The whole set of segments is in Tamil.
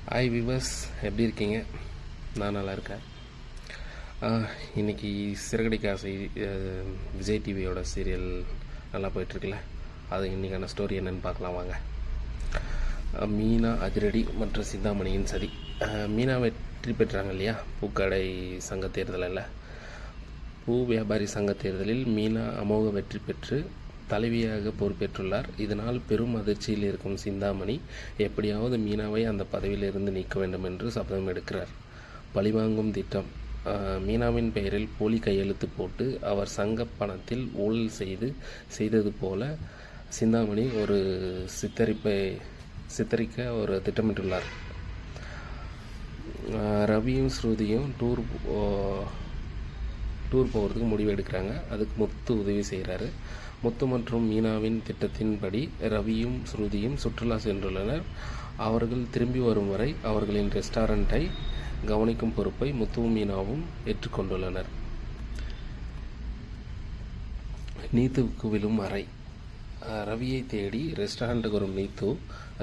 ஹாய் விவர்ஸ், எப்படி இருக்கீங்க? நான் நல்லா இருக்கேன். இன்றைக்கி சிறகடிக்க ஆசை விஜய் டிவியோட சீரியல் நல்லா போயிட்டுருக்குல்ல, அது இன்றைக்கான ஸ்டோரி என்னென்னு பார்க்கலாம் வாங்க. மீனா அதிரடி மற்றும் சிந்தாமணியின் சதி. மீனா வெற்றி பெற்றாங்க இல்லையா பூக்கடை சங்க தேர்தலில். பூ வியாபாரி சங்க தேர்தலில் மீனா அமோக வெற்றி பெற்று தலைவியாக பொறுப்பேற்றுள்ளார். இதனால் பெரும் அதிர்ச்சியில் இருக்கும் சிந்தாமணி எப்படியாவது மீனாவை அந்த பதவியிலிருந்து நீக்க வேண்டும் என்று சபதம் எடுக்கிறார். பழிவாங்கும் திட்டம். மீனாவின் பெயரில் போலி கையெழுத்து போட்டு அவர் சங்க பணத்தில் ஊழல் செய்தது போல சிந்தாமணி ஒரு சித்தரிக்க ஒரு திட்டமிட்டுள்ளார். ரவியும் ஸ்ருதியும் டூர் போகிறதுக்கு முடிவு எடுக்கிறாங்க. அதுக்கு முத்து உதவி செய்கிறாரு. முத்து மற்றும் மீனாவின் திட்டத்தின்படி ரவியும் ஸ்ருதியும் சுற்றுலா சென்றுள்ளனர். அவர்கள் திரும்பி வரும் வரை அவர்களின் ரெஸ்டாரண்ட்டை கவனிக்கும் பொறுப்பை முத்துவும் மீனாவும் ஏற்றுக்கொண்டுள்ளனர். நீத்துவுக்கு விழும் அறை. ரவியை தேடி ரெஸ்டாரண்ட்டுக்கு வரும் நீத்து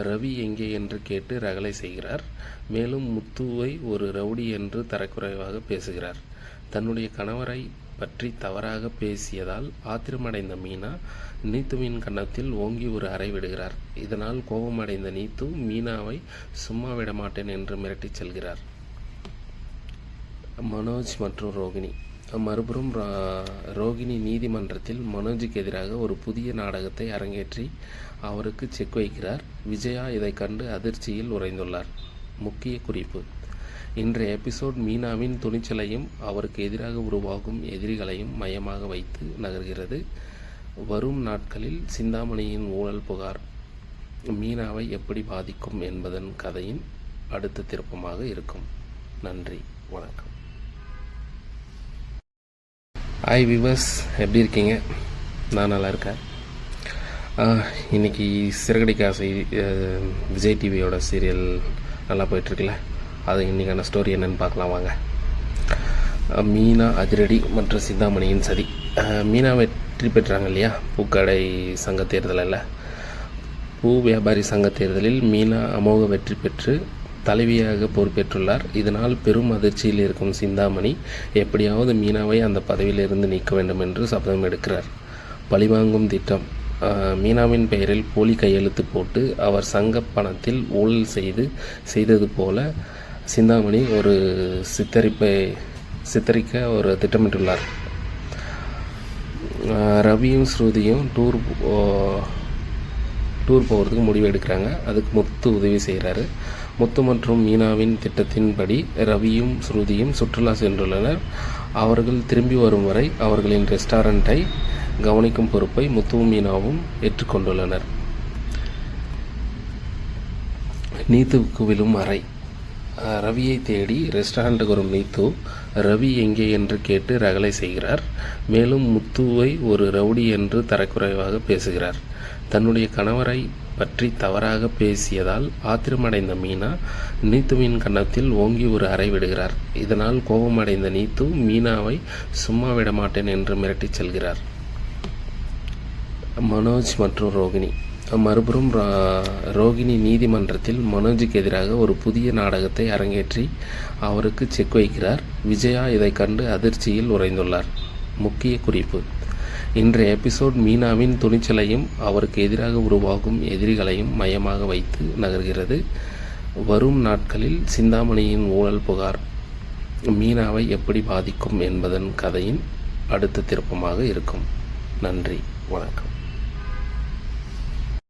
ரவி எங்கே என்று கேட்டு ரகளை செய்கிறார். மேலும் முத்துவை ஒரு ரவுடி என்று தரக்குறைவாக பேசுகிறார். தன்னுடைய கணவரை பற்றி தவறாக பேசியதால் ஆத்திரமடைந்த மீனா நீத்துவின் கன்னத்தில் ஓங்கி ஒரு அறை விடுகிறார். இதனால் கோபமடைந்த நீத்து மீனாவை சும்மா விட மாட்டேன் என்று மிரட்டிச் செல்கிறார். மனோஜ் மற்றும் ரோகிணி. மறுபுறம் ரோகிணி நீதிமன்றத்தில் மனோஜுக்கு எதிராக ஒரு புதிய நாடகத்தை அரங்கேற்றி அவருக்கு செக் வைக்கிறார். விஜயா இதை கண்டு அதிர்ச்சியில் உறைந்துள்ளார். முக்கிய குறிப்பு: இன்றைய எபிசோட் மீனாவின் துணிச்சலையும் அவருக்கு எதிராக உருவாகும் எதிரிகளையும் மையமாக வைத்து நகர்கிறது. வரும் நாட்களில் சிந்தாமணியின் ஊழல் புகார் மீனாவை எப்படி பாதிக்கும் என்பதன் கதையின் அடுத்த திருப்பமாக இருக்கும். நன்றி, வணக்கம். ஹாய் விவர்ஸ், எப்படி இருக்கீங்க? நான் நல்லா இருக்கேன். இன்றைக்கி சிறகடிக்க ஆசை விஜய் டிவியோட சீரியல் நல்லா போயிட்டுருக்குல்ல, அது இன்றைக்கான ஸ்டோரி என்னென்னு பார்க்கலாம் வாங்க. மீனா அதிரடி மற்றும் சிந்தாமணியின் சதி. மீனா வெற்றி பெற்றாங்க இல்லையா பூக்கடை சங்க தேர்தலில். பூ வியாபாரி சங்க தேர்தலில் மீனா அமோக வெற்றி பெற்று தலைவியாக பொறுப்பேற்றுள்ளார். இதனால் பெரும் அதிர்ச்சியில் இருக்கும் சிந்தாமணி எப்படியாவது மீனாவை அந்த பதவியிலிருந்து நீக்க வேண்டும் என்று சபதம் எடுக்கிறார். பழிவாங்கும் திட்டம். மீனாவின் பெயரில் போலி கையெழுத்து போட்டு அவர் சங்க பணத்தில் ஊழல் செய்தது போல சிந்தாமணி ஒரு சித்தரிக்க ஒரு திட்டமிட்டுள்ளார். ரவியும் ஸ்ருதியும் டூர் போகிறதுக்கு முடிவு எடுக்கிறாங்க. அதுக்கு முத்து உதவி செய்கிறாரு. முத்து மற்றும் மீனாவின் திட்டத்தின்படி ரவியும் ஸ்ருதியும் சுற்றுலா சென்றுள்ளனர். அவர்கள் திரும்பி வரும் வரை அவர்களின் ரெஸ்டாரண்ட்டை கவனிக்கும் பொறுப்பை முத்துவும் மீனாவும் ஏற்றுக்கொண்டுள்ளனர். நீத்துவுக்கு விழும் அறை. ரவியை தேடி ரெஸ்டாரண்ட்டுக்கு வரும் நீத்து ரவி எங்கே என்று கேட்டு ரகளை செய்கிறார். மேலும் முத்துவை ஒரு ரவுடி என்று தரக்குறைவாக பேசுகிறார். தன்னுடைய கணவரை பற்றி தவறாக பேசியதால் ஆத்திரமடைந்த மீனா நீத்துவின் கன்னத்தில் ஓங்கி ஒரு அறை விடுகிறார். இதனால் கோபமடைந்த நீத்து மீனாவை சும்மா விட மாட்டேன் என்று மிரட்டிச் செல்கிறார். மனோஜ் மற்றும் ரோகிணி. மறுபுறம் ரோகிணி நீதிமன்றத்தில் மனோஜுக்கு எதிராக ஒரு புதிய நாடகத்தை அரங்கேற்றி அவருக்கு செக் வைக்கிறார். விஜயா இதை கண்டு அதிர்ச்சியில் உறைந்துள்ளார். முக்கிய குறிப்பு: இன்றைய எபிசோட் மீனாவின் துணிச்சலையும் அவருக்கு எதிராக உருவாகும் எதிரிகளையும் மையமாக வைத்து நகர்கிறது. வரும் நாட்களில் சிந்தாமணியின் ஊழல் புகார் மீனாவை எப்படி பாதிக்கும் என்பதன் கதையின் அடுத்த திருப்பமாக இருக்கும். நன்றி, வணக்கம்.